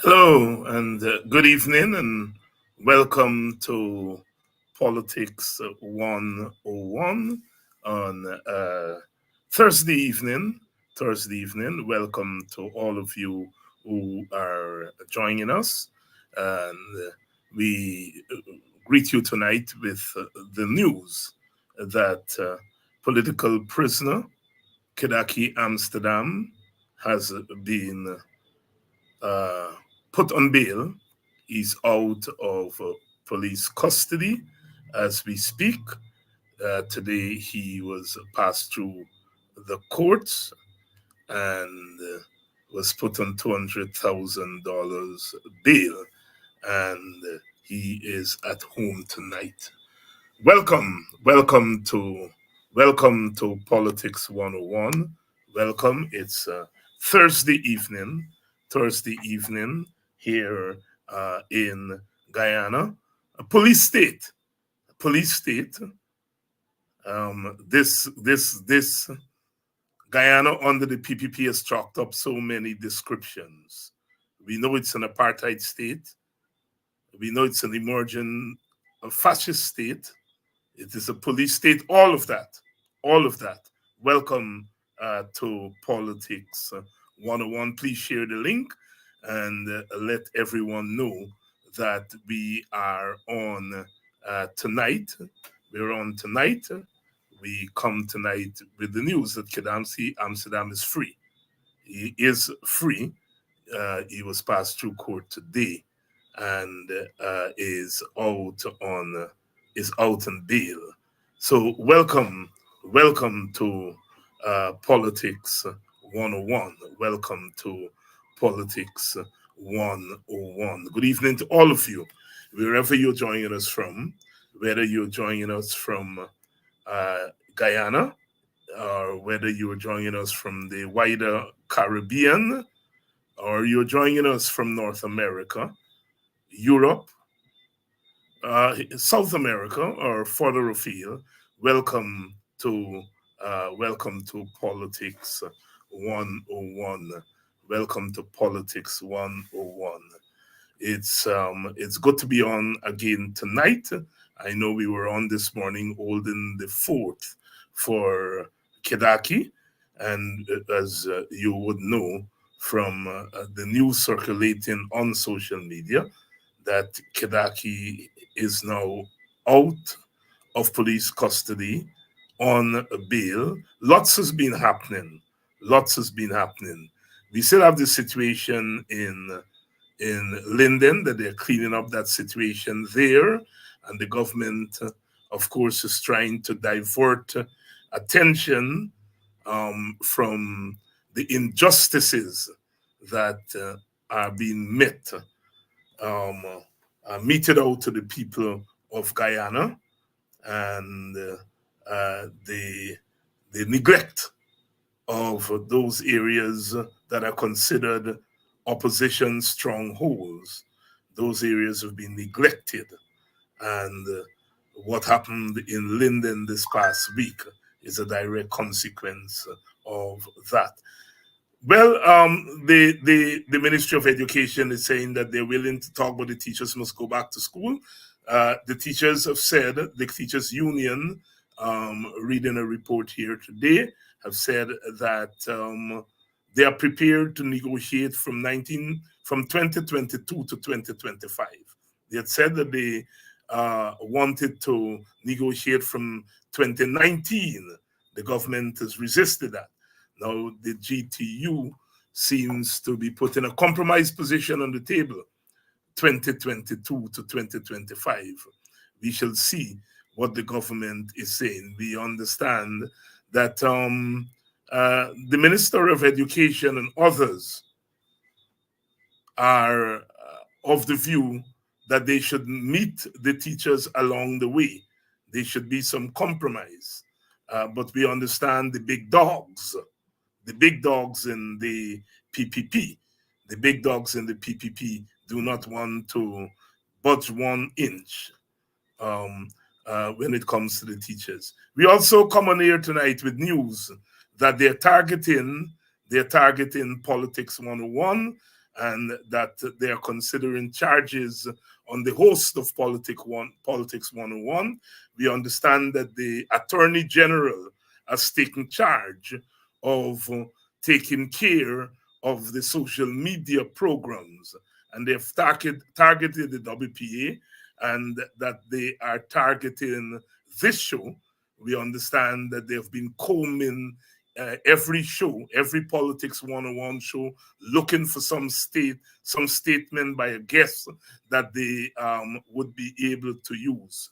Hello and good evening, and welcome to Politics 101 on Thursday evening. Thursday evening. Welcome to all of you who are joining us, and we greet you tonight with the news that political prisoner Kidackie Amsterdam has been uh, put on bail. He's out of police custody as we speak. Today he was passed through the courts and was put on $200,000 bail, and he is at home tonight. Welcome to Politics 101. Welcome. It's Thursday evening here in Guyana, a police state. This Guyana under the PPP has chalked up so many descriptions. We know it's an apartheid state. We know it's an emerging fascist state. It is a police state. All of that. Welcome to Politics 101. Please share the link and let everyone know that we are on tonight. We're on tonight. We come tonight with the news that Kidackie Amsterdam is free. He is free. He was passed through court today and is out on bail. So welcome to Politics 101. Welcome to Politics 101. Good evening to all of you, wherever you're joining us from, whether you're joining us from Guyana or whether you're joining us from the wider Caribbean or you're joining us from North America, Europe, South America, or further afield. Welcome to Politics 101. Welcome to Politics 101. It's good to be on again tonight. I know we were on this morning holding the fort for Kidackie, and as you would know from the news circulating on social media, that Kidackie is now out of police custody on bail. Lots has been happening. Lots has been happening. We still have the situation in Linden that they're cleaning up that situation there, and the government, of course, is trying to divert attention from the injustices that are being um, meted out to the people of Guyana, and the neglect of those areas that are considered opposition strongholds. Those areas have been neglected. And what happened in Linden this past week is a direct consequence of that. Well, the Ministry of Education is saying that they're willing to talk, but the teachers must go back to school. The teachers have said, the teachers union, reading a report here today, have said that they are prepared to negotiate from 2022 to 2025. They had said that they wanted to negotiate from 2019. The government has resisted that. Now, the GTU seems to be putting a compromise position on the table, 2022 to 2025. We shall see what the government is saying. We understand that the Minister of Education and others are of the view that they should meet the teachers along the way. There should be some compromise. But we understand the big dogs in the PPP. The big dogs in the PPP do not want to budge 1 inch when it comes to the teachers. We also come on here tonight with news that they're targeting Politics 101 and that they are considering charges on the host of Politics 101. We understand that the Attorney General has taken charge of taking care of the social media programs, and they've targeted the WPA, and that they are targeting this show. We understand that they've been combing every show, every Politics 101 show, looking for some statement by a guest that they would be able to use.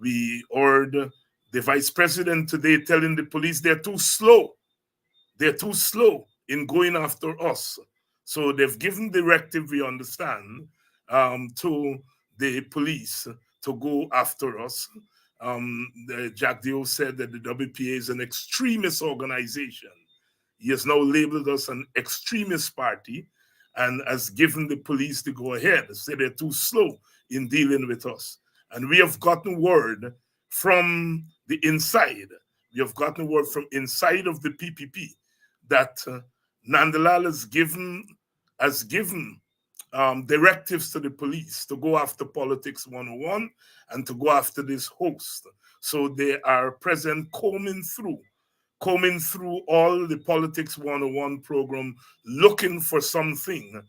We heard the vice president today telling the police they're too slow. They're too slow in going after us. So they've given directive, we understand, to the police to go after us. Jack Dio said that the WPA is an extremist organization. He has now labeled us an extremist party and has given the police the go ahead. Say they're too slow in dealing with us. And we have gotten word from the inside. We have gotten word from inside of the PPP that Nandalal has given directives to the police to go after Politics 101 and to go after this host. So they are present combing through all the Politics 101 program, looking for something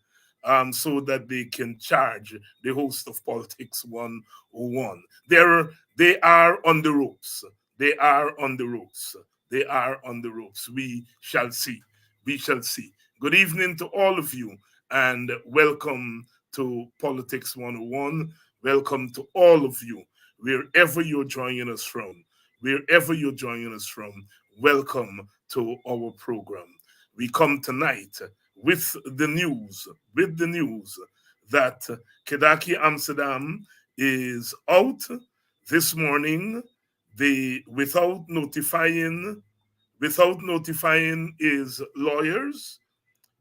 so that they can charge the host of Politics 101. They are on the ropes. They are on the ropes. They are on the ropes. We shall see. We shall see. Good evening to all of you, and welcome to Politics 101. Welcome to all of you, wherever you're joining us from. Wherever you're joining us from, welcome to our program. We come tonight with the news that Kidackie Amsterdam is out this morning. Without notifying his lawyers,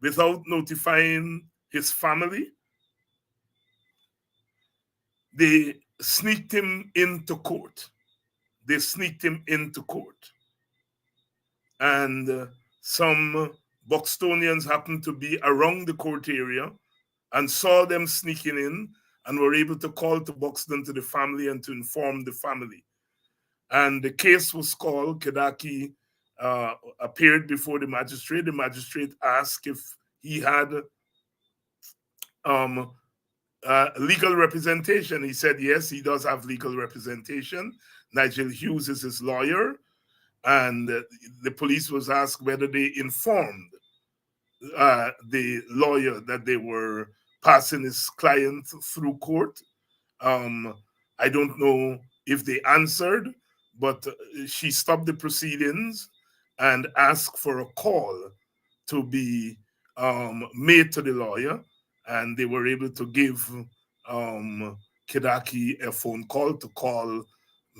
without notifying his family, they sneaked him into court. And some Buxtonians happened to be around the court area and saw them sneaking in and were able to call to Buxton to the family and to inform the family. And the case was called. Kidackie appeared before the magistrate. The magistrate asked if he had legal representation. He said yes, he does have legal representation. Nigel Hughes is his lawyer. And the police was asked whether they informed the lawyer that they were passing his client through court. I don't know if they answered, but she stopped the proceedings and asked for a call to be made to the lawyer, and they were able to give Kidackie a phone call to call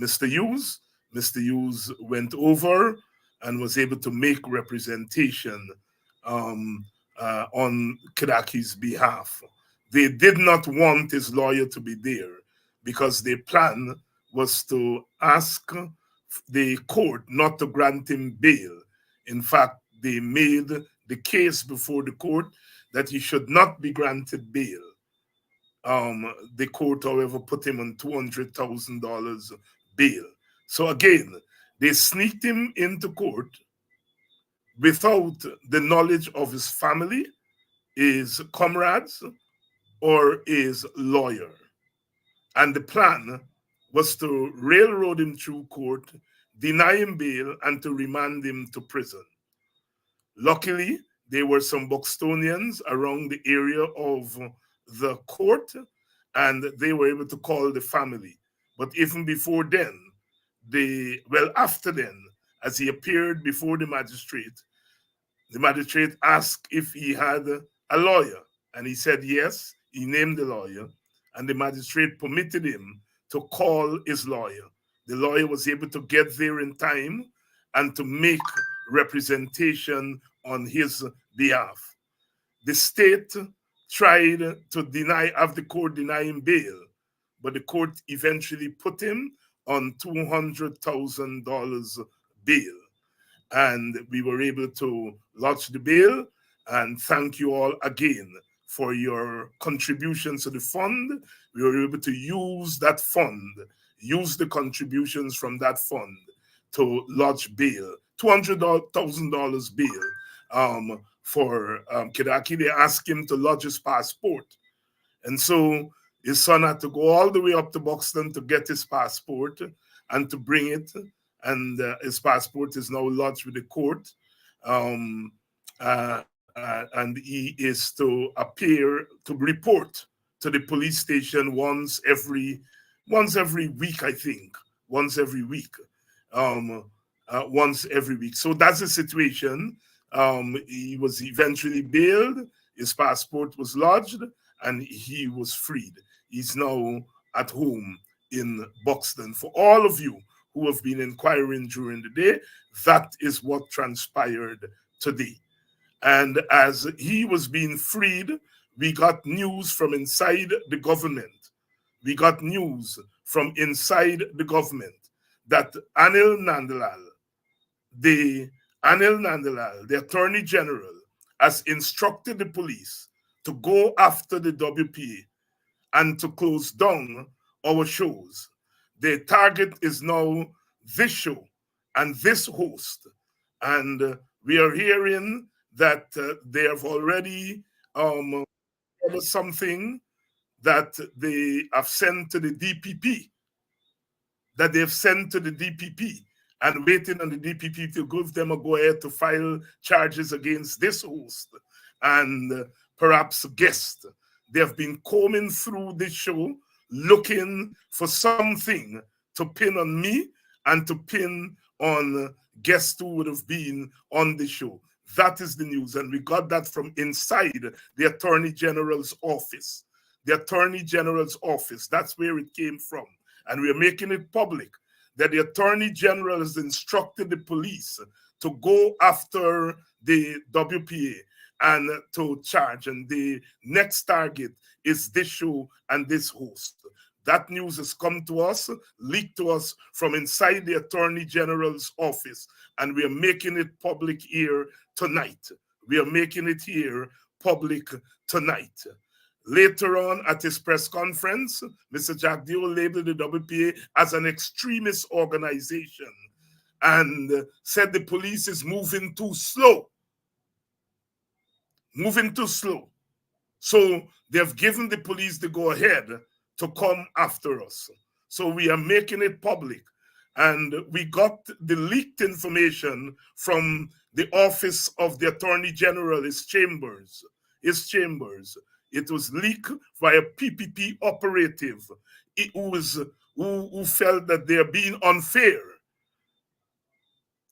Mr. Hughes. Mr. Hughes went over and was able to make representation on Kidackie's behalf. They did not want his lawyer to be there because their plan was to ask the court not to grant him bail. In fact, they made the case before the court that he should not be granted bail. The court, however, put him on $200,000 bail. So again, they sneaked him into court without the knowledge of his family, his comrades, or his lawyer. And the plan was to railroad him through court, deny him bail, and to remand him to prison. Luckily, there were some Buxtonians around the area of the court, and they were able to call the family. But even before then, after then, as he appeared before the magistrate asked if he had a lawyer, and he said yes. He named the lawyer, and the magistrate permitted him to call his lawyer. The lawyer was able to get there in time and to make representation on his behalf. The state tried to have the court deny him bail, but the court eventually put him on $200,000 bail. And we were able to lodge the bail, And thank you all again for your contributions to the fund. We were able to use that fund, use the contributions from that fund to lodge bail, $200,000 bail for Kidackie. They asked him to lodge his passport. And so his son had to go all the way up to Buxton to get his passport and to bring it. And his passport is now lodged with the court. And he is to appear to report to the police station once every week, I think. Once every week. Once every week. So that's the situation. He was eventually bailed. His passport was lodged, and he was freed. He's now at home in Buxton. For all of you who have been inquiring during the day, that is what transpired today. And as he was being freed, we got news from inside the government. We got news from inside the government that Anil Nandlall, the Attorney General, has instructed the police to go after the WPA and to close down our shows. The target is now this show and this host. And we are hearing that they have already something that they have sent to the DPP, and waiting on the DPP to give them a go-ahead to file charges against this host and perhaps guest. They have been combing through this show looking for something to pin on me and to pin on guests who would have been on the show. That is the news, and we got that from inside the Attorney General's office. The Attorney General's office, that's where it came from. And we are making it public that the Attorney General has instructed the police to go after the WPA and to charge. And the next target is this show and this host. That news has come to us, leaked to us from inside the Attorney General's office, and we are making it public here tonight. We are making it here public tonight. Later on at his press conference, Mr. Jack Dio labeled the WPA as an extremist organization and said the police is moving too slow. Moving too slow. So they have given the police the go-ahead to come after us. So we are making it public. And we got the leaked information from the office of the Attorney General, his chambers. It was leaked by a PPP operative who felt that they are being unfair.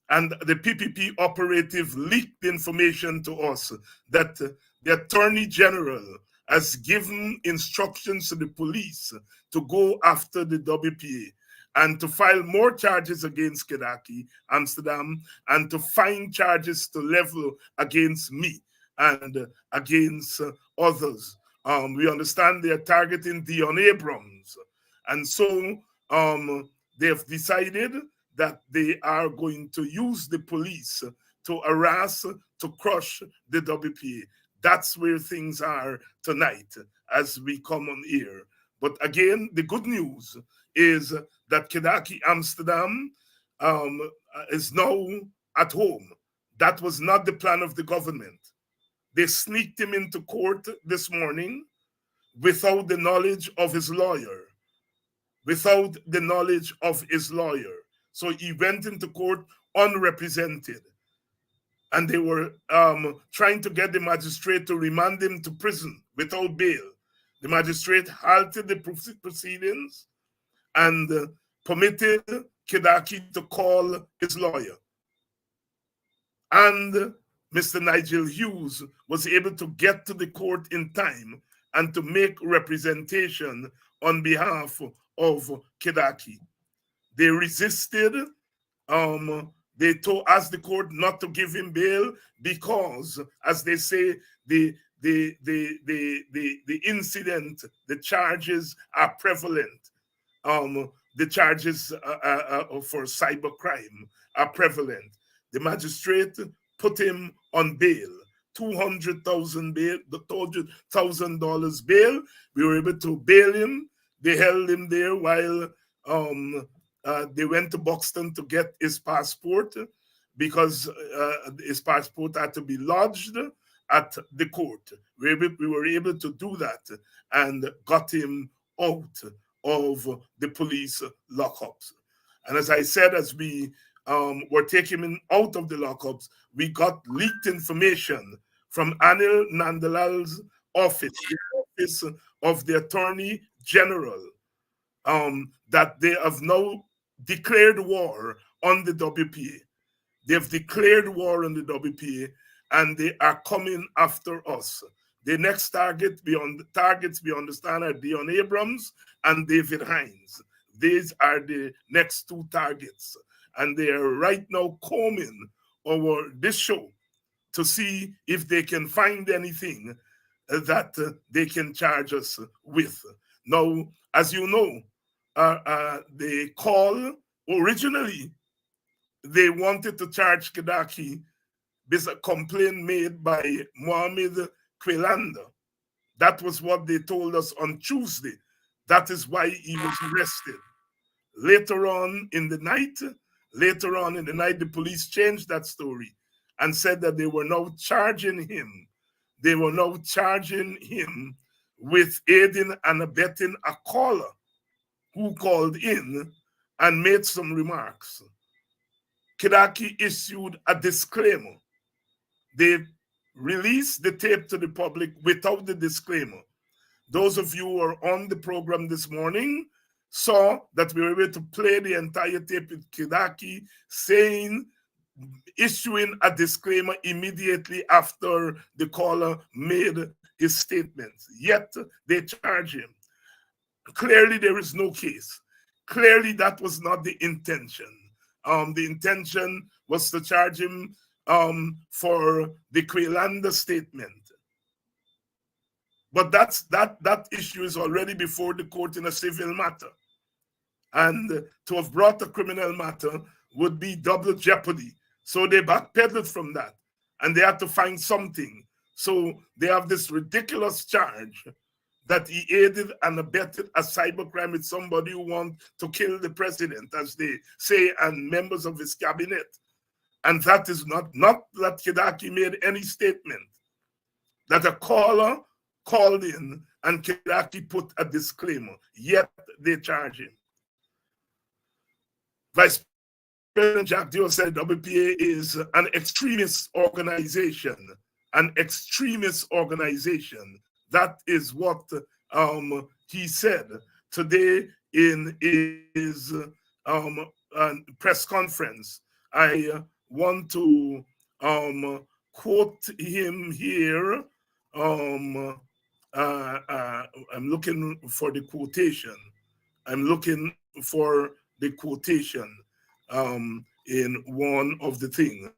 And the PPP operative leaked information to us that the Attorney General has given instructions to the police to go after the WPA and to file more charges against Kidackie Amsterdam and to find charges to level against me and against others. We understand they are targeting Dion Abrams. And so they have decided that they are going to use the police to harass, to crush the WPA. That's where things are tonight as we come on here. But again, the good news is that Kidackie Amsterdam is now at home. That was not the plan of the government. They sneaked him into court this morning without the knowledge of his lawyer. So he went into court unrepresented. And they were trying to get the magistrate to remand him to prison without bail. The magistrate halted the proceedings and permitted Kidackie to call his lawyer. And Mr. Nigel Hughes was able to get to the court in time and to make representation on behalf of Kidackie. They resisted. They asked the court not to give him bail because, as they say, the incident, the charges are prevalent. The charges for cybercrime are prevalent. The magistrate put him on bail $200,000 bail, the $200,000 bail. We were able to bail him. They held him there while they went to Buxton to get his passport, because his passport had to be lodged at the court. We were able to do that and got him out of the police lockups. And as I said, as we were taking him out of the lockups, we got leaked information from Anil Nandalal's office, the office of the Attorney General, that they have now declared war on the WPA. They've declared war on the WPA, and they are coming after us. The next targets, we understand, are Dion Abrams and David Hines. These are the next two targets. And they are right now combing over this show to see if they can find anything that they can charge us with. Now, as you know, the call originally, they wanted to charge Kidackie based on a complaint made by Mohammed Kwelanda. That was what they told us on Tuesday. That is why he was arrested. Later on in the night, the police changed that story and said that they were now charging him. They were now charging him with aiding and abetting a caller who called in and made some remarks. Kidackie issued a disclaimer. They released the tape to the public without the disclaimer. Those of you who are on the program this morning saw that we were able to play the entire tape with Kidackie issuing a disclaimer immediately after the caller made his statements. Yet they charge him. Clearly, there is no case. Clearly, that was not the intention. The intention was to charge him for the Kwelanda statement. But that issue is already before the court in a civil matter. And to have brought a criminal matter would be double jeopardy. So they backpedaled from that. And they had to find something. So they have this ridiculous charge that he aided and abetted a cybercrime with somebody who wants to kill the president, as they say, and members of his cabinet. And that is not that Kidackie made any statement. That a caller called in and Kidackie put a disclaimer, yet they charge him. Vice President Jack Dio said WPA is an extremist organization. An extremist organization. That is what he said today in his press conference. I want to quote him here. I'm looking for the quotation. In one of the things.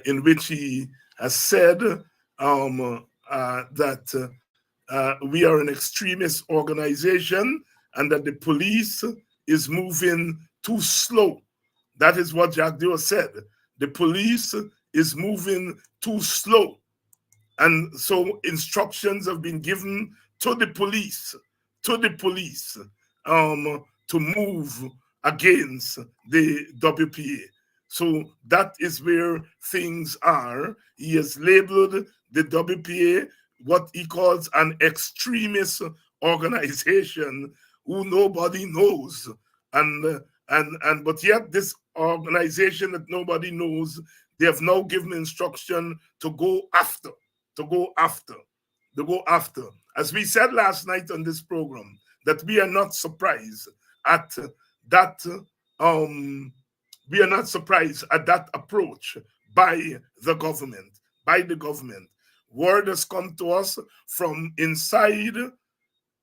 In which he has said that we are an extremist organization and that the police is moving too slow. That is what Jack Dio said. The police is moving too slow. And so instructions have been given to the police, to move against the WPA. So that is where things are. He has labeled the WPA what he calls an extremist organization who nobody knows. But yet this organization that nobody knows, they have now given instruction to go after. As we said last night on this program, that we are not surprised at that. We are not surprised at that approach by the government. Word has come to us from inside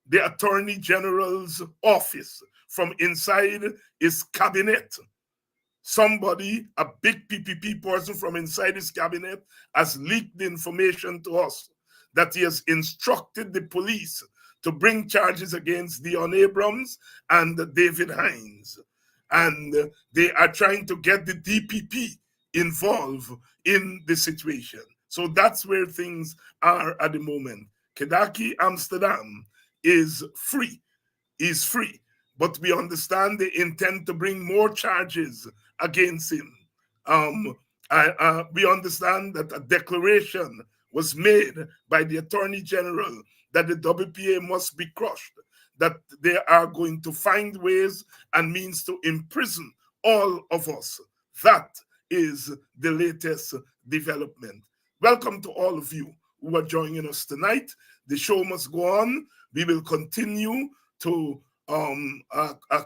the Attorney General's office, from inside his cabinet. Somebody, a big PPP person from inside his cabinet, has leaked the information to us that he has instructed the police to bring charges against Dion Abrams and David Hines. and they are trying to get the DPP involved in the situation. So that's where things are at the moment. Kidackie Amsterdam is free, but we understand they intend to bring more charges against him. We understand that a declaration was made by the Attorney General that the WPA must be crushed, that they are going to find ways and means to imprison all of us. That is the latest development. Welcome to all of you who are joining us tonight. The show must go on. We will continue to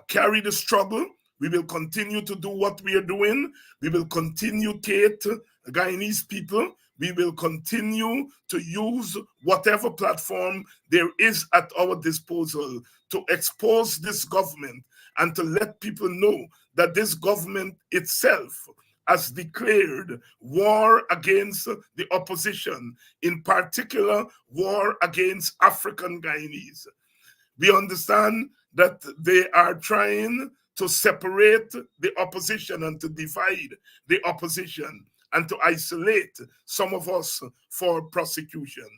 carry the struggle. We will continue to do what we are doing. We will continue to Guyanese people. We will continue to use whatever platform there is at our disposal to expose this government and to let people know that this government itself has declared war against the opposition, in particular, war against African Guyanese. We understand that they are trying to separate the opposition and to divide the opposition and to isolate some of us for prosecution.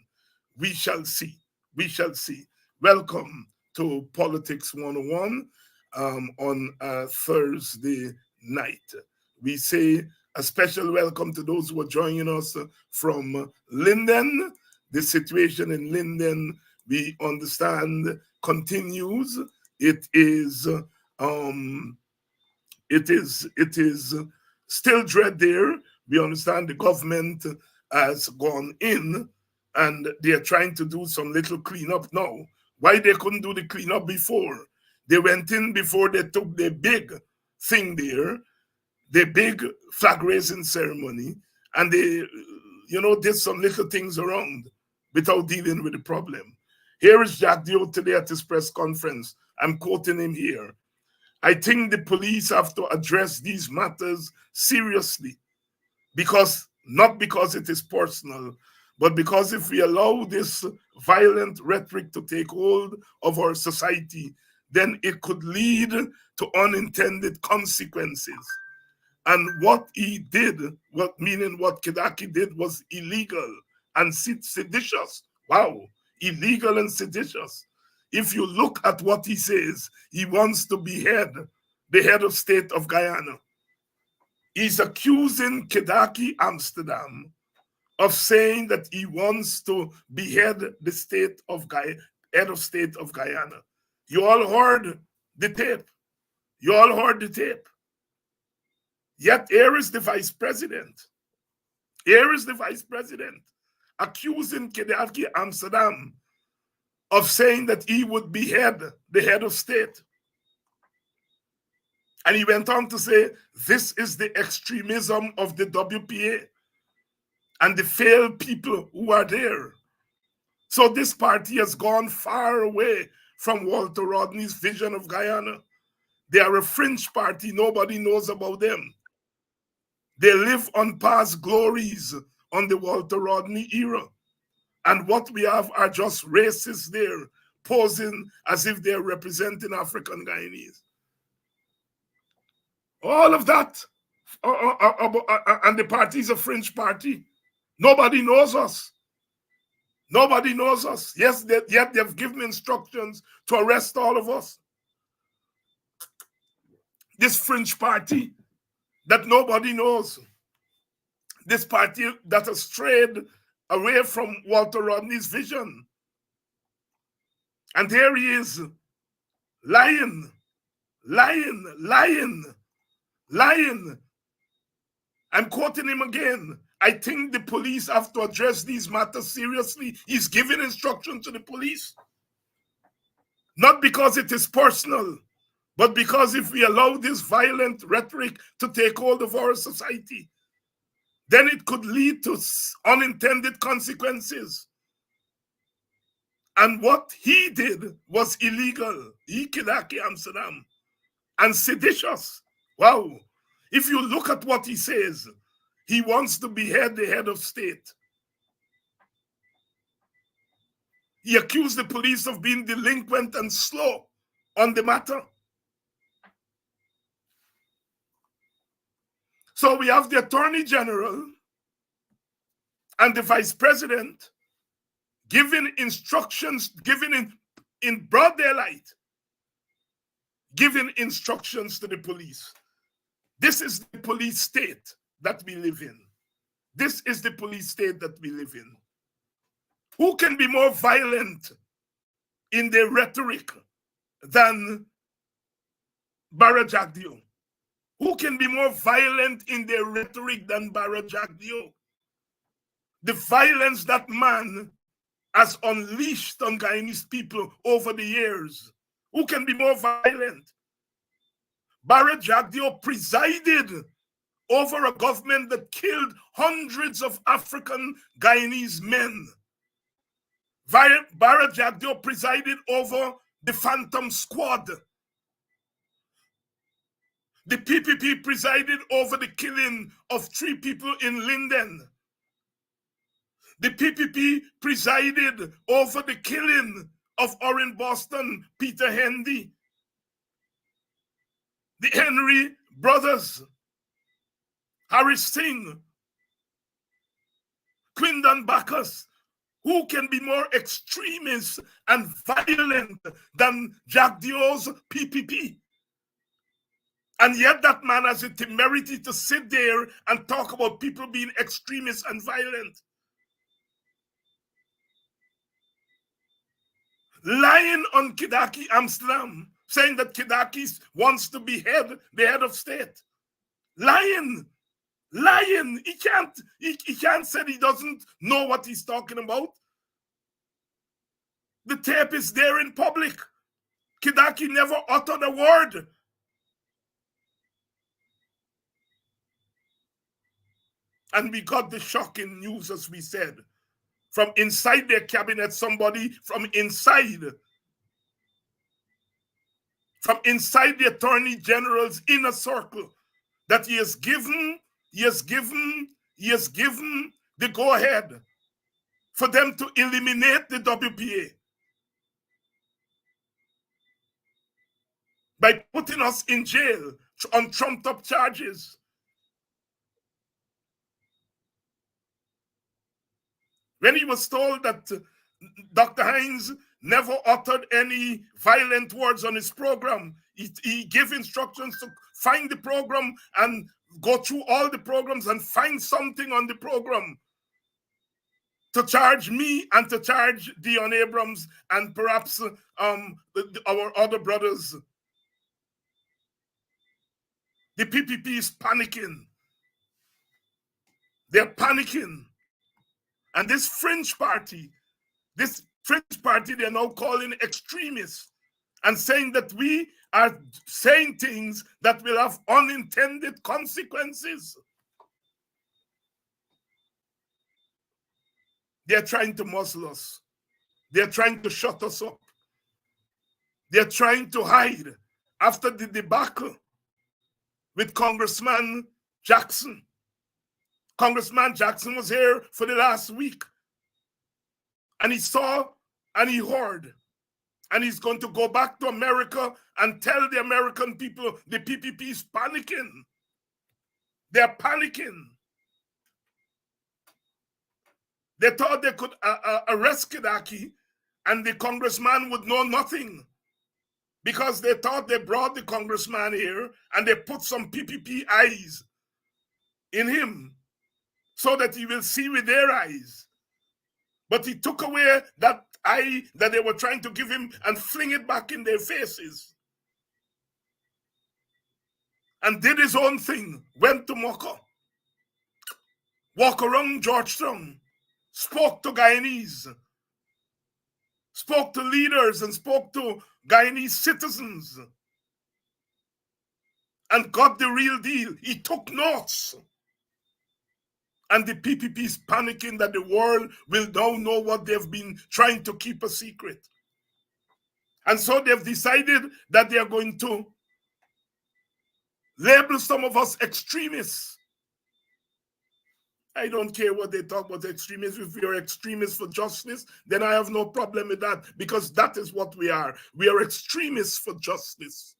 We shall see. We shall see. Welcome to Politics 101 on Thursday night. We say a special welcome to those who are joining us from Linden. The situation in Linden, we understand, continues. It is still dread there. We understand the government has gone in and they are trying to do some little cleanup now. Why they couldn't do the cleanup before? They went in before they took the big thing there, the big flag raising ceremony, and they, did some little things around without dealing with the problem. Here is Jack Dio today at his press conference. I'm quoting him here. I think the police have to address these matters seriously, not because it is personal, but because if we allow this violent rhetoric to take hold of our society, then it could lead to unintended consequences. And what he did, what Kidackie did, was illegal and seditious. Wow, illegal and seditious. If you look at what he says, he wants to behead the head of state of Guyana. He's accusing Kidackie Amsterdam of saying that he wants to behead the head of state of Guyana. You all heard the tape. Yet here is the vice president. Accusing Kidackie Amsterdam of saying that he would behead the head of state. And he went on to say, this is the extremism of the WPA and the failed people who are there. So this party has gone far away from Walter Rodney's vision of Guyana. They are a fringe party. Nobody knows about them. They live on past glories on the Walter Rodney era. And what we have are just racists there, posing as if they're representing African Guyanese. All of that. And the party is a fringe party. Nobody knows us. Yes, yet they've given instructions to arrest all of us. This fringe party that nobody knows. This party that has strayed away from Walter Rodney's vision. And here he is, lying. I'm quoting him again. I think the police have to address these matters seriously. He's giving instruction to the police. Not because it is personal, but because if we allow this violent rhetoric to take hold of our society, then it could lead to unintended consequences. And what he did was illegal. He Kidackie Amsterdam and seditious. Wow. If you look at what he says, he wants to behead the head of state. He accused the police of being delinquent and slow on the matter. So we have the Attorney General and the Vice President giving instructions, giving in broad daylight, giving instructions to the police. This is the police state that we live in. This is the police state that we live in. Who can be more violent in their rhetoric than Bara Jagdeo? Who can be more violent in their rhetoric than Bara Jagdeo? The violence that man has unleashed on Guyanese people over the years. Who can be more violent? Bara Jagdeo presided over a government that killed hundreds of African Guyanese men. Bara Jagdeo presided over the Phantom Squad. The PPP presided over the killing of 3 people in Linden. The PPP presided over the killing of Orrin Boston, Peter Hendy, the Henry brothers, Harris Singh, Quindon Bacchus. Who can be more extremist and violent than Jagdeo's PPP? And yet that man has the temerity to sit there and talk about people being extremist and violent. Lying on Kidackie Amsterdam, saying that Kidackie wants to be the head of state. Lying. He can't say he doesn't know what he's talking about. The tape is there in public. Kidackie never uttered a word. And we got the shocking news, as we said, from inside their cabinet, somebody from inside the Attorney General's inner circle, that he has given the go-ahead for them to eliminate the WPA by putting us in jail on trumped-up charges. When he was told that Dr. Hines never uttered any violent words on his program, he gave instructions to find the program and go through all the programs and find something on the program to charge me and to charge Dion Abrams and perhaps our other brothers. The PPP is panicking. They're panicking. And this fringe party, they're now calling extremists and saying that we are saying things that will have unintended consequences. They're trying to muzzle us. They're trying to shut us up. They're trying to hide after the debacle with Congressman Jackson. Congressman Jackson was here for the last week. And he saw and he heard. And he's going to go back to America and tell the American people the PPP is panicking. They're panicking. They thought they could arrest Kidackie and the congressman would know nothing, because they thought they brought the congressman here and they put some PPP eyes in him so that he will see with their eyes. But he took away that eye that they were trying to give him and fling it back in their faces. And did his own thing, went to Mocha, walked around Georgetown, spoke to Guyanese, spoke to leaders and spoke to Guyanese citizens, and got the real deal. He took notes. And the PPP is panicking that the world will now know what they've been trying to keep a secret. And so they've decided that they are going to label some of us extremists. I don't care what they talk about extremists. If you're extremists for justice, then I have no problem with that, because that is what we are. We are extremists for justice.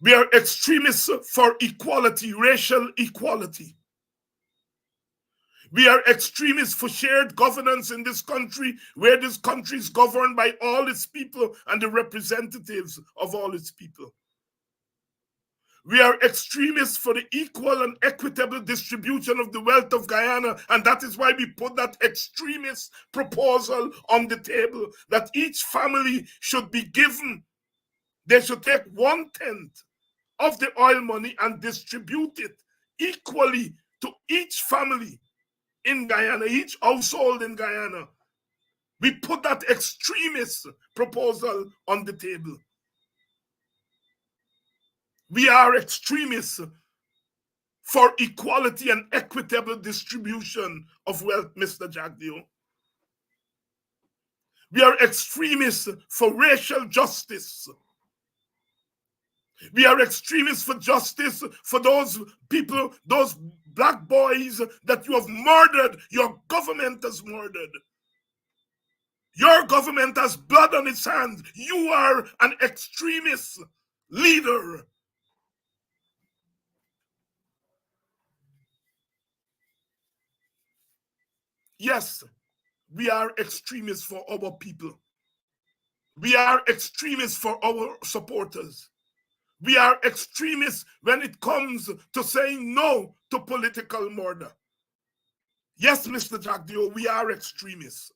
We are extremists for equality, racial equality. We are extremists for shared governance in this country, where this country is governed by all its people and the representatives of all its people. We are extremists for the equal and equitable distribution of the wealth of Guyana, and that is why we put that extremist proposal on the table, that each family should be given, they should take 1/10 of the oil money and distribute it equally to each family in Guyana, each household in Guyana. We put that extremist proposal on the table. We are extremists for equality and equitable distribution of wealth, Mr. Jagdeo. We are extremists for racial justice. We are extremists for justice for those people, those black boys that you have murdered, your government has murdered. Your government has blood on its hands. You are an extremist leader. Yes, we are extremists for our people. We are extremists for our supporters. We are extremists when it comes to saying no to political murder. Yes, Mr. Jagdeo, we are extremists.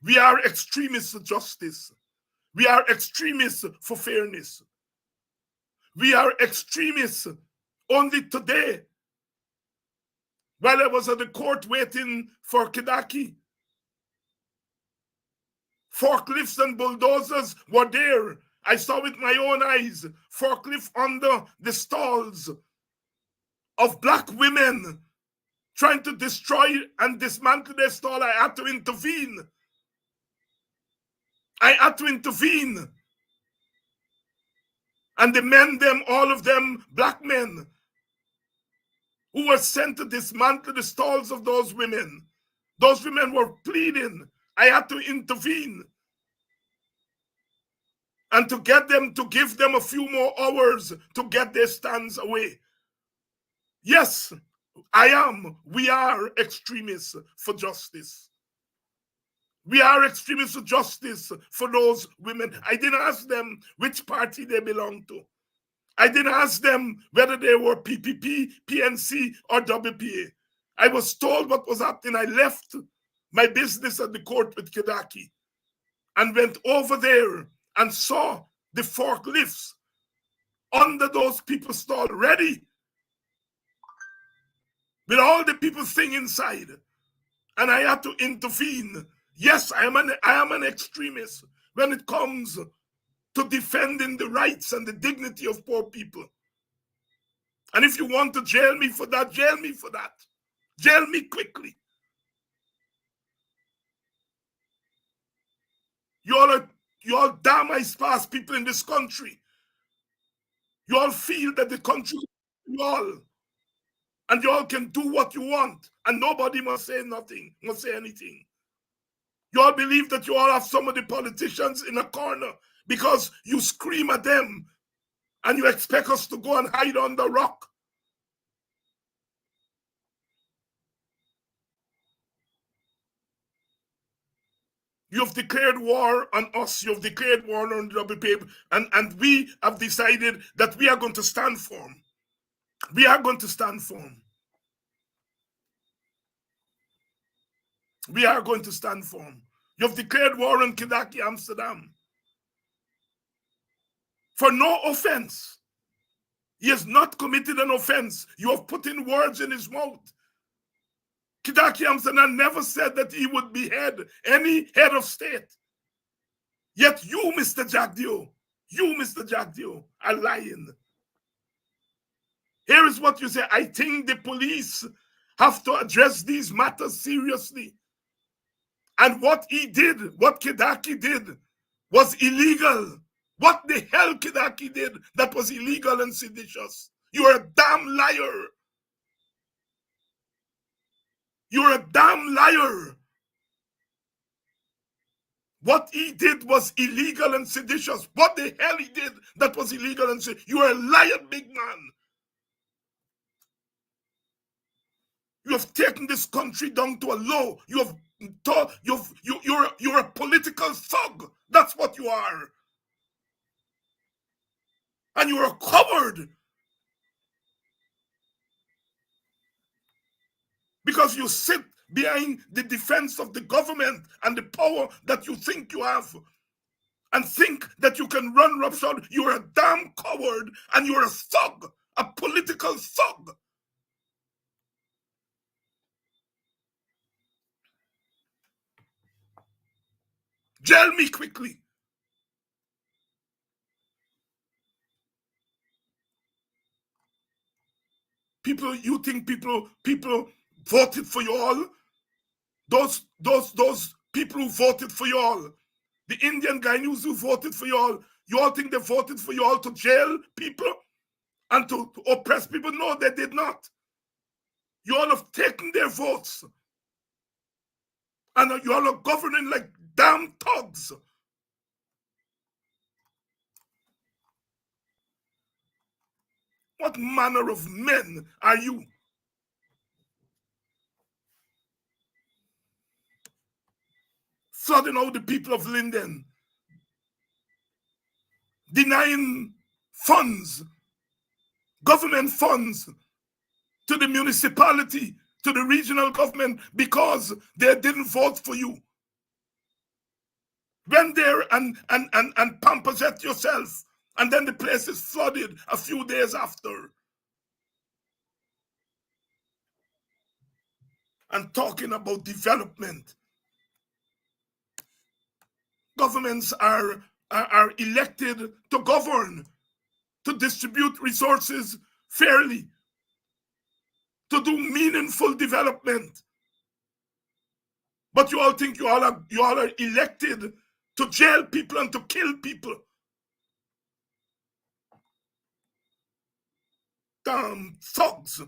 We are extremists for justice. We are extremists for fairness. We are extremists. Only today, while I was at the court waiting for Kidackie, forklifts and bulldozers were there. I saw with my own eyes, forklift under the stalls of black women trying to destroy and dismantle their stall. I had to intervene. I had to intervene. And the men, all of them, black men, who were sent to dismantle the stalls of those women. Those women were pleading. I had to intervene. And to get them, to give them a few more hours to get their stands away. Yes, we are extremists for justice. We are extremists for justice for those women. I didn't ask them which party they belong to. I didn't ask them whether they were PPP, PNC, or WPA. I was told what was happening. I left my business at the court with Kidackie and went over there and saw the forklifts under those people's stall ready with all the people thing inside. And I had to intervene. Yes, I am an extremist when it comes to defending the rights and the dignity of poor people. And if you want to jail me for that, jail me for that. Jail me quickly. You all damn ice-past people in this country. You all feel that the country is you all. And you all can do what you want. And nobody must say nothing, must say anything. You all believe that you all have some of the politicians in a corner because you scream at them and you expect us to go and hide on the rock. You have declared war on us. You have declared war on the WPA. And we have decided that we are going to stand firm. We are going to stand firm. We are going to stand firm. You have declared war on Kidackie Amsterdam. For no offense. He has not committed an offense. You have put in words in his mouth. Kidackie Amsterdam never said that he would behead any head of state. Yet you, Mr. Jagdeo, are lying. Here is what you say. I think the police have to address these matters seriously. And what he did, what Kidackie did, was illegal. What the hell Kidackie did that was illegal and seditious? You're a damn liar. You're a damn liar. What he did was illegal and seditious. What the hell he did that was illegal and seditious? You are a liar, big man. You have taken this country down to a low. You're a political thug. That's what you are. And you're a coward. Because you sit behind the defense of the government and the power that you think you have, and think that you can run roughshod. You're a damn coward, and you're a thug, a political thug. Jail me quickly. People, you think people voted for you all? Those people who voted for you all, the Indian Guyanese who voted for you all think they voted for you all to jail people and to oppress people? No, they did not. You all have taken their votes, and you all are governing like damn thugs. What manner of men are you? Flooding out the people of Linden, denying funds, government funds, to the municipality, to the regional government, because they didn't vote for you. Went there and pampersette yourself, and then the place is flooded a few days after. And talking about development. Governments are elected to govern, to distribute resources fairly, to do meaningful development. But you all think you all are elected to jail people and to kill people. Damn thugs.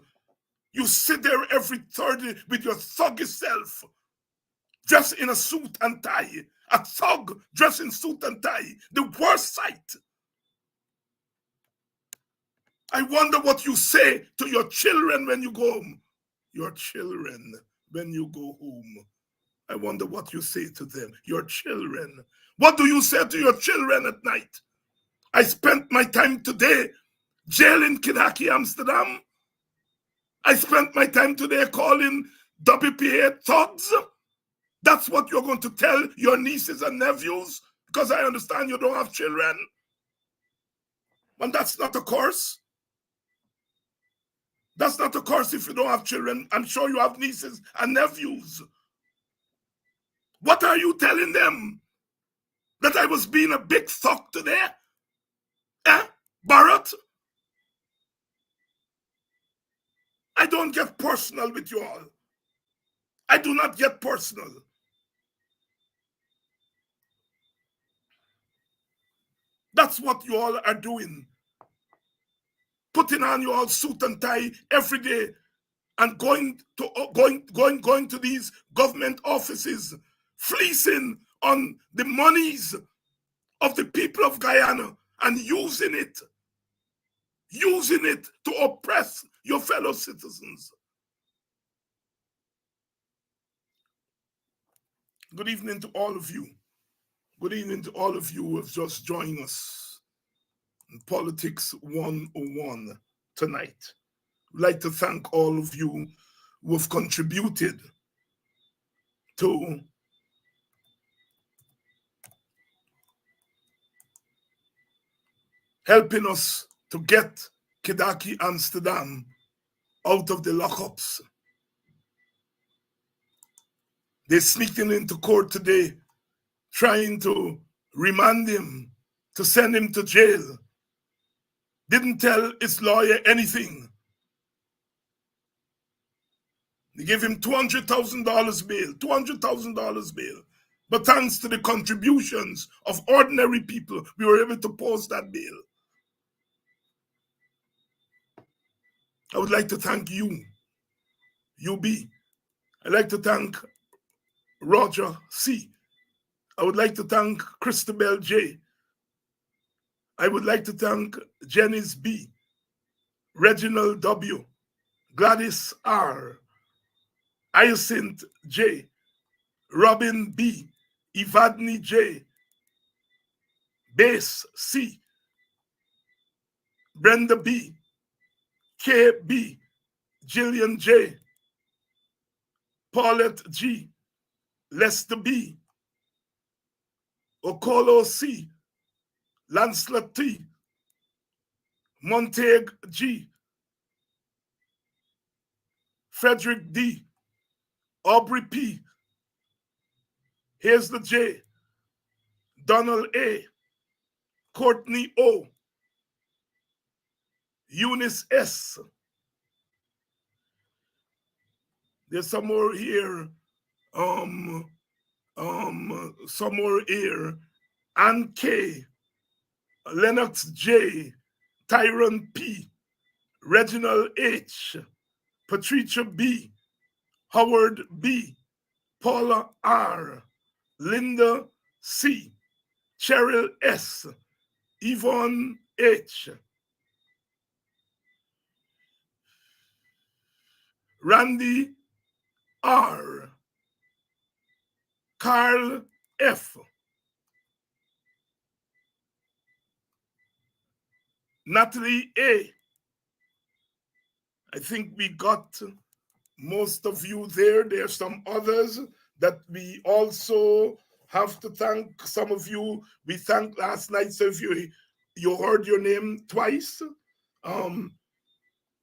You sit there every Thursday with your thuggy self, dressed in a suit and tie. A thug dressed in suit and tie. The worst sight. I wonder what you say to your children when you go home. Your children when you go home. I wonder what you say to them. Your children. What do you say to your children at night? I spent my time today jail in Kidackie Amsterdam. I spent my time today calling WPA thugs. That's what you're going to tell your nieces and nephews? Because I understand you don't have children. And that's not a curse. That's not a curse if you don't have children. I'm sure you have nieces and nephews. What are you telling them? That I was being a big thug today? Barrett? I don't get personal with you all. I do not get personal. That's what you all are doing. Putting on your all suit and tie every day and going to these government offices, fleecing on the monies of the people of Guyana and using it to oppress your fellow citizens. Good evening to all of you. Good evening to all of you who have just joined us in Politics 101 tonight. I'd like to thank all of you who have contributed to helping us to get Kidackie Amsterdam out of the lockups. They're sneaking into court today, trying to remand him, to send him to jail. Didn't tell his lawyer anything. They gave him $200,000 bail, $200,000 bail. But thanks to the contributions of ordinary people, we were able to post that bail. I would like to thank you, UB. I'd like to thank Roger C. I would like to thank Christabel J. I would like to thank Janice B., Reginald W., Gladys R., Hyacinth J., Robin B., Evadne J., Base C., Brenda B., KB, Jillian J., Paulette G., Lester B., Okolo C., Lancelot T., Montague G., Frederick D., Aubrey P., Hazel J., Donald A., Courtney O., Eunice S. There's some more here. Some more here. Ann K., Lennox J., Tyron P., Reginald H., Patricia B., Howard B., Paula R., Linda C., Cheryl S., Yvonne H., Randy R., Carl F., Natalie A. I think we got most of you there. There's some others that we also have to thank. Some of you we thanked last night, so if you heard your name twice,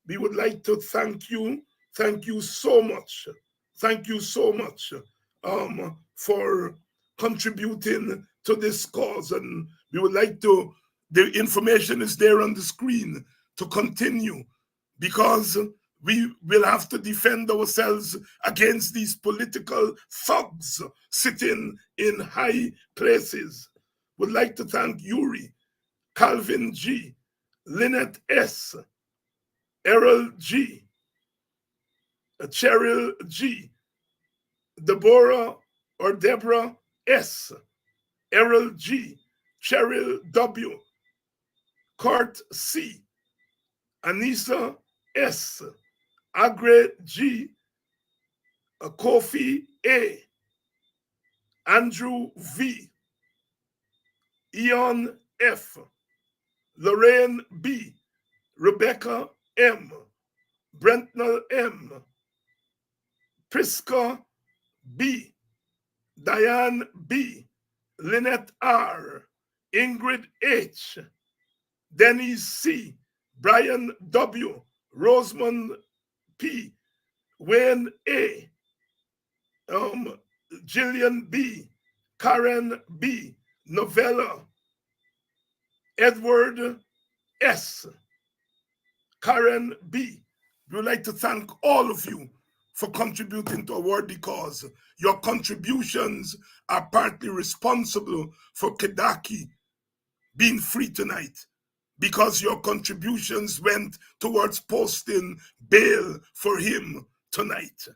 we would like to thank you. Thank you so much. Thank you so much for contributing to this cause. And we would like to, the information is there on the screen to continue, because we will have to defend ourselves against these political thugs sitting in high places. Would like to thank Yuri, Calvin G., Lynette S., Errol G., Cheryl G., Deborah S., Errol G., Cheryl W., Kurt C., Anissa S., Agre G., Kofi A., Andrew V., Eon F., Lorraine B., Rebecca M., Brentnell M., Priska B., Diane B., Lynette R., Ingrid H., Denise C., Brian W., Rosamond P., Wayne A., Jillian B., Karen B., Novella, Edward S., Karen B. We would like to thank all of you for contributing to a worthy cause. Your contributions are partly responsible for Kidackie being free tonight, because your contributions went towards posting bail for him tonight.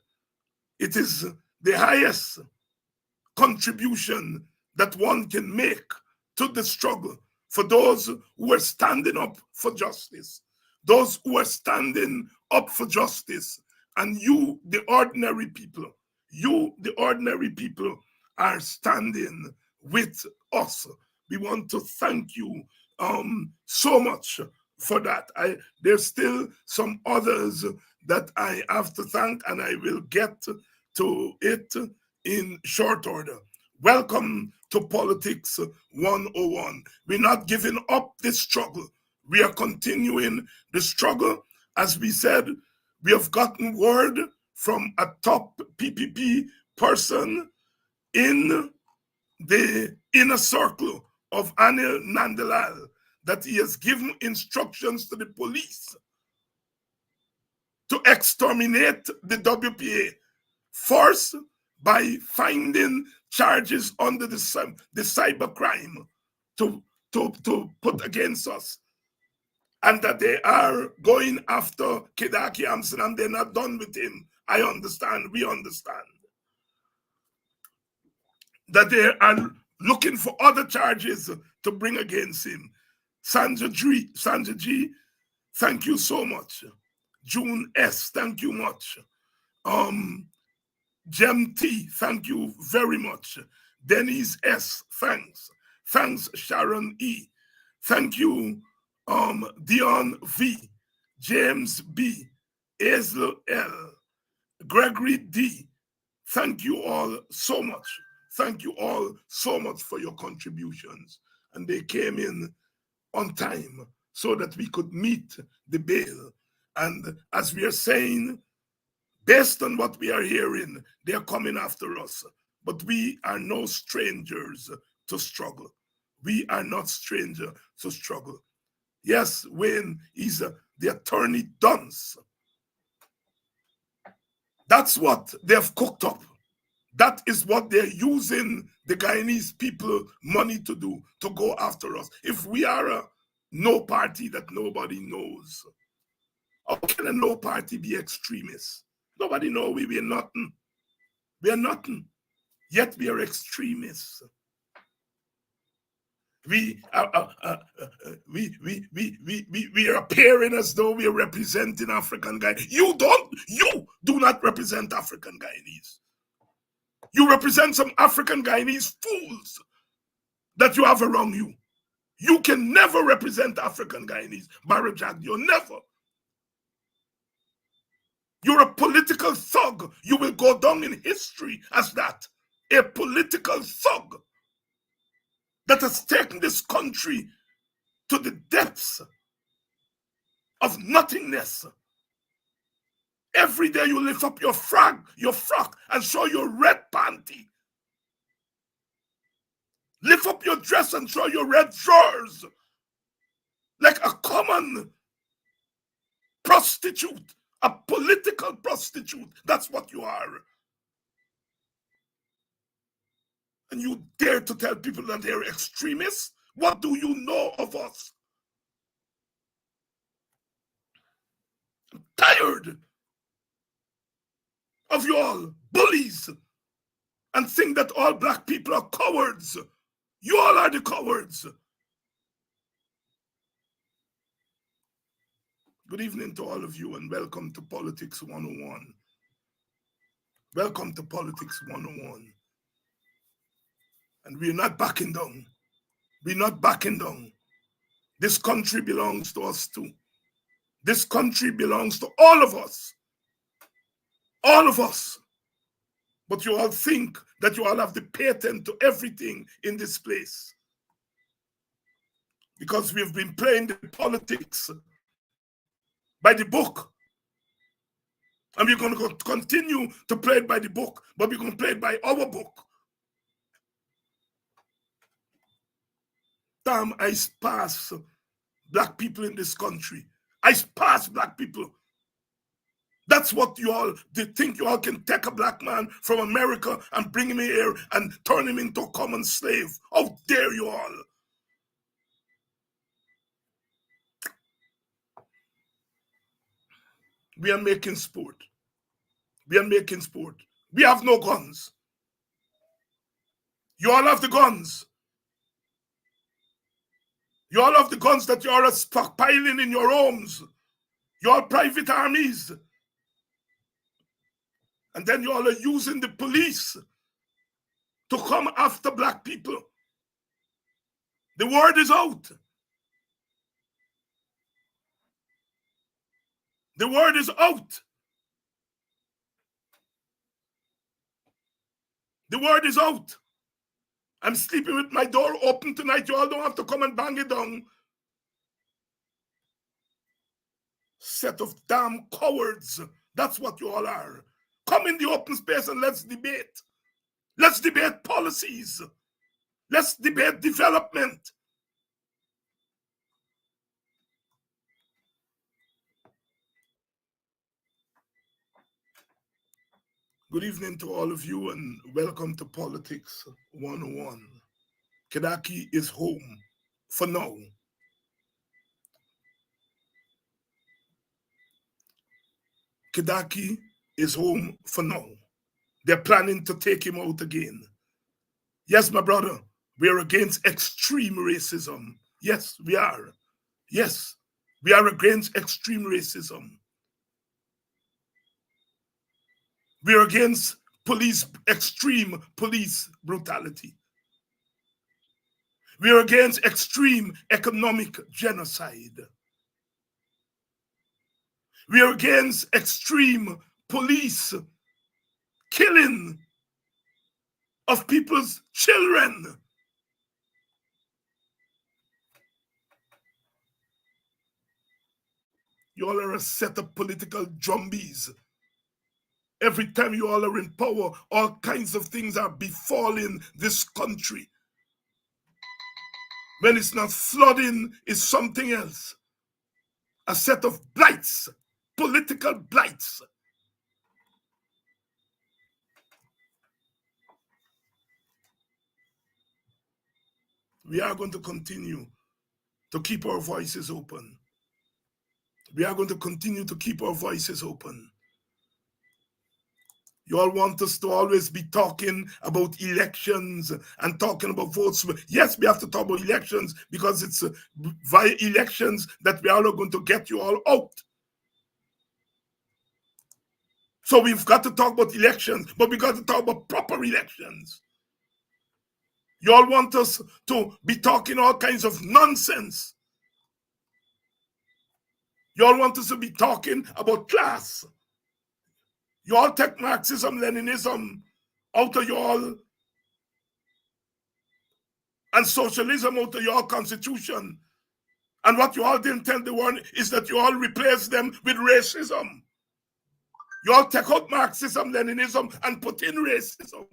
It is the highest contribution that one can make to the struggle for those who are standing up for justice, those who are standing up for justice. And you, the ordinary people, are standing with us. We want to thank you so much for that. There's still some others that I have to thank, and I will get to it in short order. Welcome to Politics 101. We're not giving up this struggle. We are continuing the struggle. As we said, we have gotten word from a top PPP person in the inner circle of Anil Nandalal that he has given instructions to the police to exterminate the WPA, first by finding charges under the cyber crime to put against us, and that they are going after Kidackie Amsterdam. They're not done with him. We understand that they are looking for other charges to bring against him. Sandra G, thank you so much. June S, thank you much. Jem T, thank you very much. Denise S, thanks. Thanks, Sharon E. Thank you, Dion V, James B, Hazel L, Gregory D. Thank you all so much. Thank you all so much for your contributions. And they came in on time so that we could meet the bail. And as we are saying, based on what we are hearing, they are coming after us. But we are no strangers to struggle. We are not strangers to struggle. Yes, Wayne is the attorney Duns. That's what they've cooked up. That is what they're using the Guyanese people money to do, to go after us. If we are a no party that nobody knows, how can a no party be extremists? Nobody knows we are nothing. We are nothing. Yet we are extremists. We are appearing as though we are representing African Guyanese. You do not represent African Guyanese. You represent some African Guyanese fools that you have around you. You can never represent African Guyanese. Barajag, you'll never. You're a political thug. You will go down in history as that. A political thug that has taken this country to the depths of nothingness. Every day you lift up your frock, and show your red panty. Lift up your dress and show your red drawers. Like a common prostitute, a political prostitute. That's what you are. And you dare to tell people that they're extremists? What do you know of us? I'm tired of you all bullies and think that all black people are cowards. You all are the cowards. Good evening to all of you and welcome to Politics 101. Welcome to Politics 101. And we're not backing down. We're not backing down. This country belongs to us too. This country belongs to all of us. All of us. But you all think that you all have the patent to everything in this place. Because we've been playing the politics by the book. And we're going to continue to play it by the book, but we're going to play it by our book. Damn, I pass black people in this country. I pass black people. That's what you all think you all can take a black man from America and bring him here and turn him into a common slave. How dare you all? We are making sport. We are making sport. We have no guns. You all have the guns. You all have the guns that you are stockpiling in your homes. You all private armies. And then you all are using the police to come after black people. The word is out. The word is out. The word is out. I'm sleeping with my door open tonight. You all don't have to come and bang it down. Set of damn cowards. That's what you all are. Come in the open space and let's debate. Let's debate policies. Let's debate development. Good evening to all of you and welcome to Politics 101. Kidackie is home for now. Kidackie is home for now. They're planning to take him out again. Yes, my brother, We are against extreme racism. Yes, we are. Yes, we are against extreme racism. We are against extreme police brutality. We are against extreme economic genocide. We are against extreme police killing of people's children. You all are a set of political zombies. Every time you all are in power, all kinds of things are befalling this country. When it's not flooding, it's something else. A set of blights, political blights. We are going to continue to keep our voices open. We are going to continue to keep our voices open. You all want us to always be talking about elections and talking about votes. Yes, we have to talk about elections because it's via elections that we are going to get you all out. So we've got to talk about elections, but we've got to talk about proper elections. You all want us to be talking all kinds of nonsense. You all want us to be talking about class. You all take Marxism, Leninism out of you all and socialism out of your constitution. And what you all didn't tell the world is that you all replace them with racism. You all take out Marxism, Leninism, and put in racism.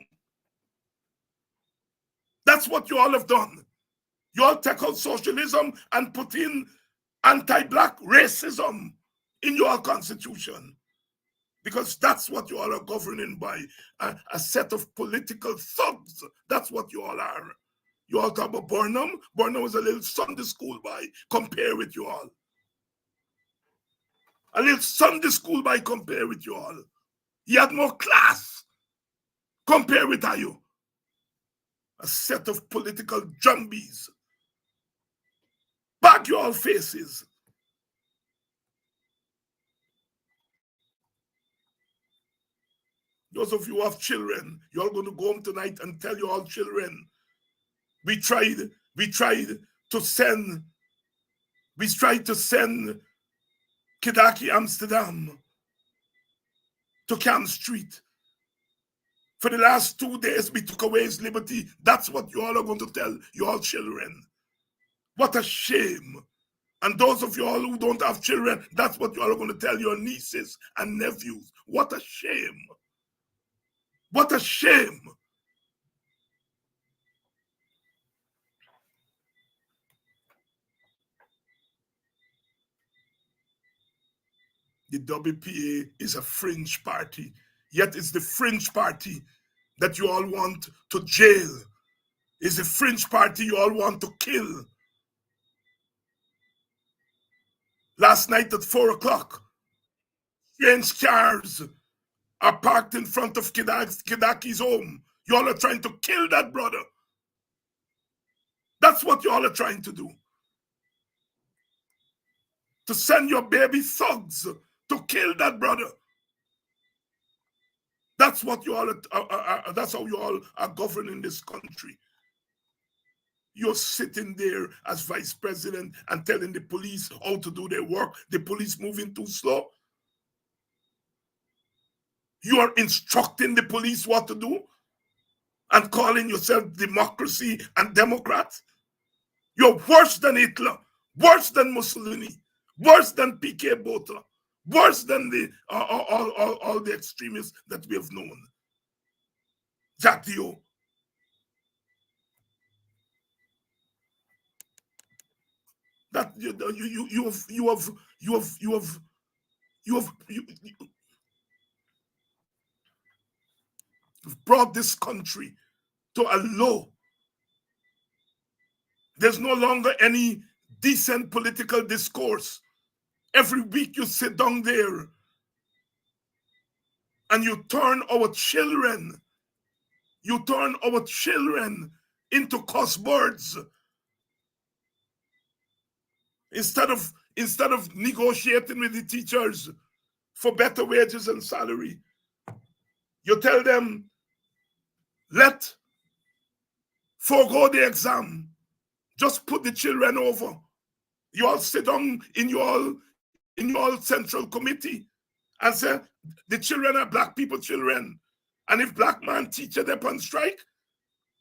That's what you all have done. You all take out socialism and put in anti-black racism in your constitution. Because that's what you all are governing by, a set of political thugs. That's what you all are. You all talk about Burnham. Burnham was a little Sunday school boy. Compare with you all. A little Sunday school boy compare with you all. He had more class. Compare with you. A set of political zombies. Bag your all faces. Those of you who have children, you're all going to go home tonight and tell your all children, we tried to send Kidackie Amsterdam to Camp Street. For the last 2 days, we took away his liberty. That's what you all are going to tell your children. What a shame. And those of you all who don't have children, that's what you all are going to tell your nieces and nephews. What a shame. What a shame. The WPA is a fringe party, yet it's the fringe party that you all want to jail. It's the fringe party you all want to kill. Last night at 4 o'clock, strange cars are parked in front of Kidackie's home. You all are trying to kill that brother. That's what you all are trying to do. To send your baby thugs to kill that brother. That's what you all that's how you all are governing this country. You're sitting there as vice president and telling the police how to do their work. The police moving too slow. You are instructing the police what to do and calling yourself democracy and Democrats. You're worse than Hitler, worse than Mussolini, worse than P.K. Botha, worse than all the extremists that we have known. Jack Dio. That you have brought this country to a low. There's no longer any decent political discourse. Every week you sit down there and you turn our children into cuss words instead of negotiating with the teachers for better wages and salary. You tell them, let forego the exam. Just put the children over. You all sit down in your central committee and say, the children are black people children. And if black man teacher them on strike,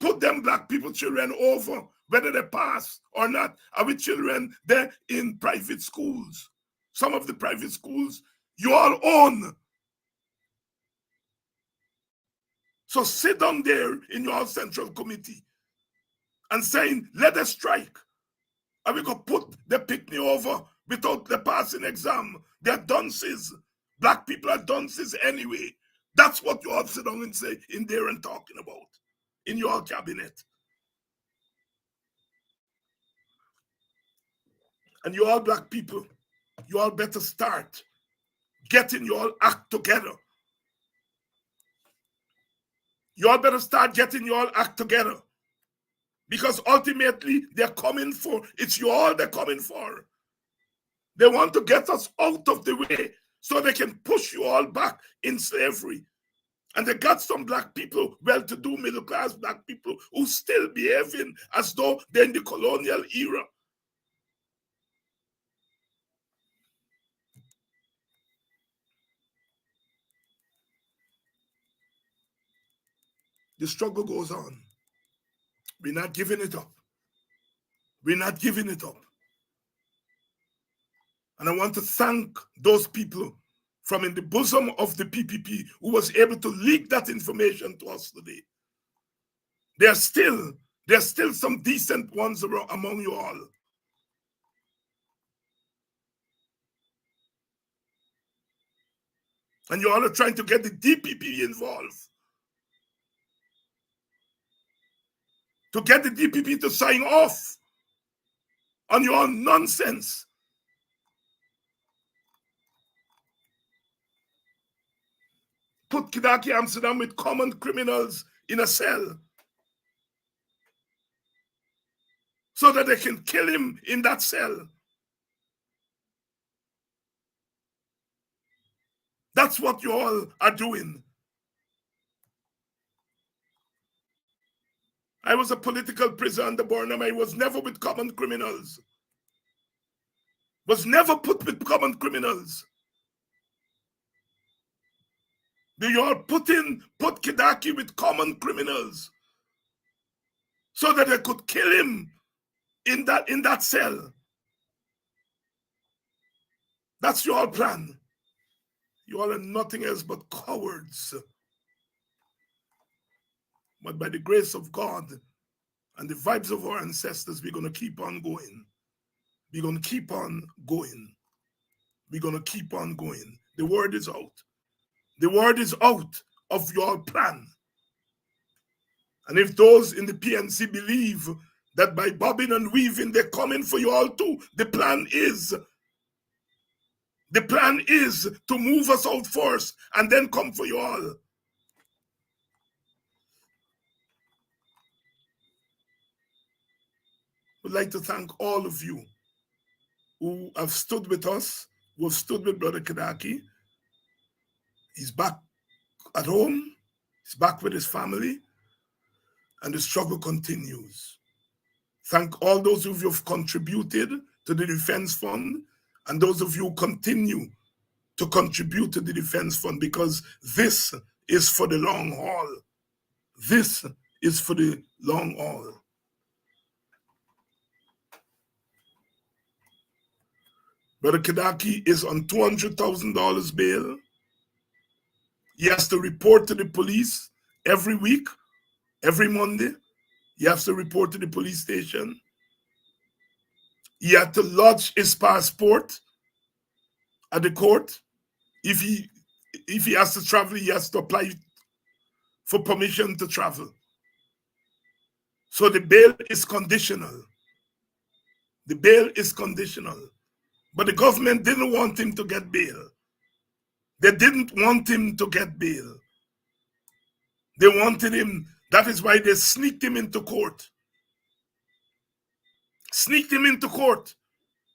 put them black people children over, whether they pass or not. Our children, they're in private schools. Some of the private schools you all own. So sit down there in your central committee and saying, let us strike. And we could put the picnic over without the passing exam. They're dunces. Black people are dunces anyway. That's what you all sit down and say in there and talking about in your cabinet. And you all black people, you all better start getting your act together. You all better start getting your act together. Because ultimately, they're coming for, it's you all they're coming for. They want to get us out of the way so they can push you all back in slavery. And they got some black people, well-to-do middle-class black people, who still behaving as though they're in the colonial era. The struggle goes on. We're not giving it up. We're not giving it up. And I want to thank those people from in the bosom of the PPP who was able to leak that information to us today. There's still some decent ones among you all. And you all are trying to get the DPP involved. To get the DPP to sign off on your nonsense. Put Kidackie Amsterdam with common criminals in a cell so that they can kill him in that cell. That's what you all are doing. I was a political prisoner under Burnham. I was never with common criminals. Was never put with common criminals. Do you all put Kidackie with common criminals so that they could kill him in that cell? That's your plan. You all are nothing else but cowards. But by the grace of God and the vibes of our ancestors, we're going to keep on going. We're going to keep on going. We're going to keep on going. The word is out. The word is out of your plan. And if those in the PNC believe that by bobbing and weaving, they're coming for you all too, the plan is to move us out first and then come for you all. I'd like to thank all of you who have stood with us, who have stood with Brother Kidackie. He's back at home, he's back with his family, and the struggle continues. Thank all those of you who have contributed to the Defense Fund, and those of you who continue to contribute to the Defense Fund, because this is for the long haul. This is for the long haul. Brother Kidackie is on $200,000 bail. He has to report to the police every week, every Monday. He has to report to the police station. He had to lodge his passport at the court. If he has to travel, he has to apply for permission to travel. So the bail is conditional. The bail is conditional. But the government didn't want him to get bail. They didn't want him to get bail. They wanted him. That is why they sneaked him into court. Sneaked him into court.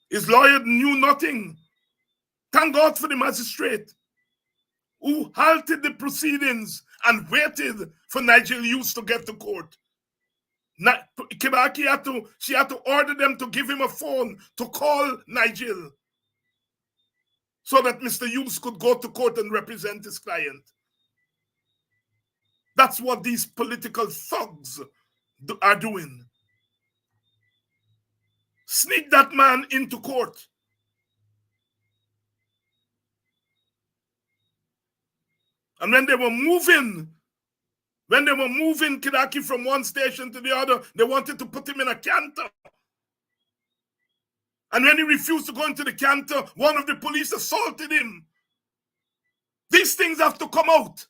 His lawyer knew nothing. Thank God for the magistrate who halted the proceedings and waited for Nigel Hughes to get to court. Kidackie had to order them to give him a phone to call Nigel so that Mr. Hughes could go to court and represent his client. That's what these political thugs are doing. Sneak that man into court. And when they were moving Kidackie from one station to the other, they wanted to put him in a canter. And when he refused to go into the canter, one of the police assaulted him. These things have to come out.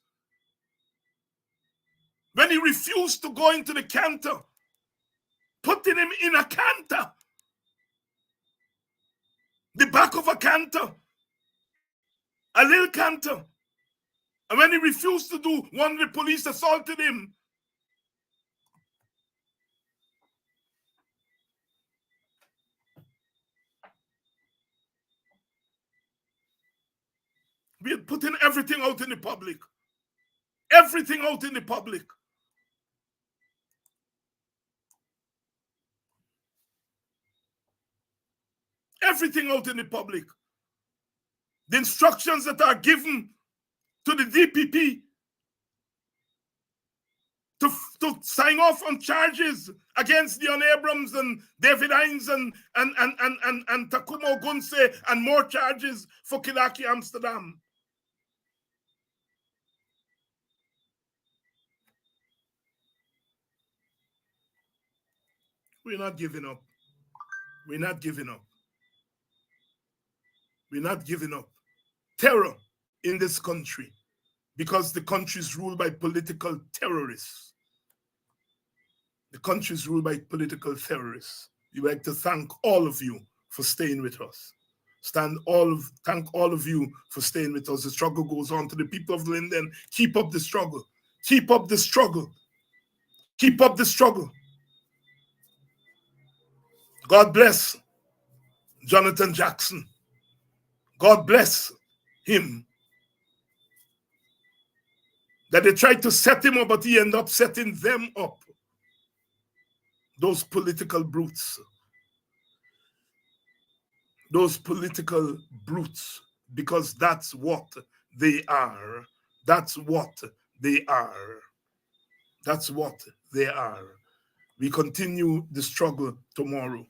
When he refused to go into the canter, putting him in a canter, the back of a canter, a little canter. And when he refused to do, one of the police assaulted him. We are putting everything out in the public. Everything out in the public. Everything out in the public. The instructions that are given to the DPP to sign off on charges against Dion Abrams and David Hines and Takumo Gunse and more charges for Kidackie Amsterdam. We're not giving up. We're not giving up. We're not giving up. Terror in this country, because the country is ruled by political terrorists. The country is ruled by political terrorists. We would like to thank all of you for staying with us. Thank all of you for staying with us. The struggle goes on. To the people of Linden, keep up the struggle. Keep up the struggle. Keep up the struggle. God bless Jonathan Jackson. God bless him. That they tried to set him up, but he ended up setting them up. Those political brutes. Those political brutes. Because that's what they are. That's what they are. That's what they are. We continue the struggle tomorrow.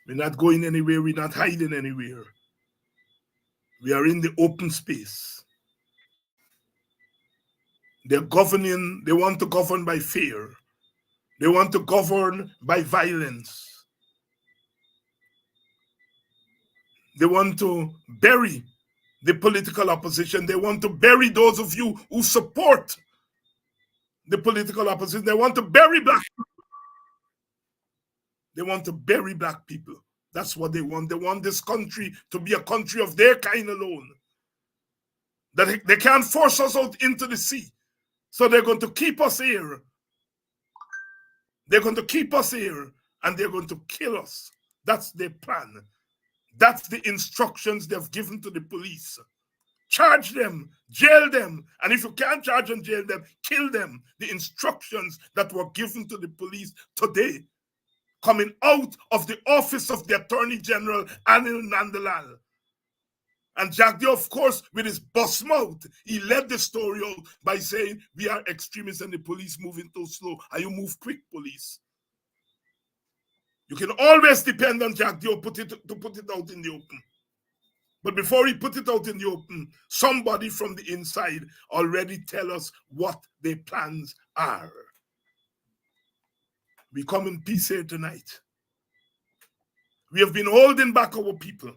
We're not going anywhere. We're not hiding anywhere. We are in the open space. They're governing. They want to govern by fear. They want to govern by violence. They want to bury the political opposition. They want to bury those of you who support the political opposition. They want to bury black people. They want to bury black people. That's what they want. They want this country to be a country of their kind alone. That they can't force us out into the sea. So they're going to keep us here. They're going to keep us here and they're going to kill us. That's their plan. That's the instructions they've given to the police. Charge them, jail them, and if you can't charge and jail them, kill them. The instructions that were given to the police today, coming out of the office of the Attorney General, Anil Nandalal. And Jack Dio, of course, with his bus mouth, he led the story out by saying, we are extremists and the police moving too slow. And you move quick, police. You can always depend on Jack Dio to put it out in the open. But before he put it out in the open, somebody from the inside already tell us what their plans are. We come in peace here tonight. We have been holding back our people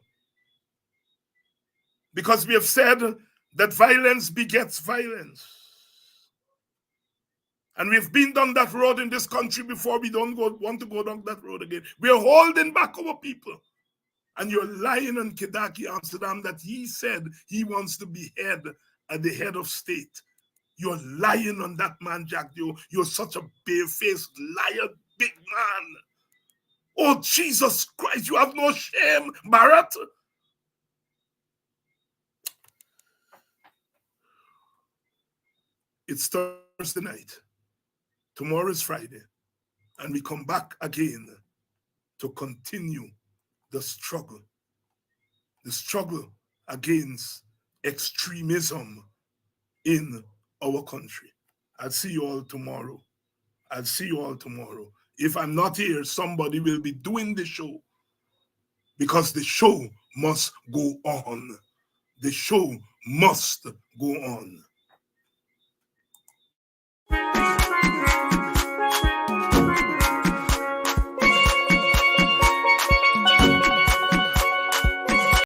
because we have said that violence begets violence. And we've been down that road in this country before. We don't want to go down that road again. We're holding back our people. And you're lying on Kidackie Amsterdam that he said he wants to be at the head of state. You're lying on that man, Jack Dio. You're such a bare-faced liar, big man. Oh, Jesus Christ, you have no shame, Barrett. It's Thursday night. Tomorrow is Friday. And we come back again to continue the struggle against extremism in our country. I'll see you all tomorrow. If I'm not here, somebody will be doing the show, because the show must go on. The show must go on.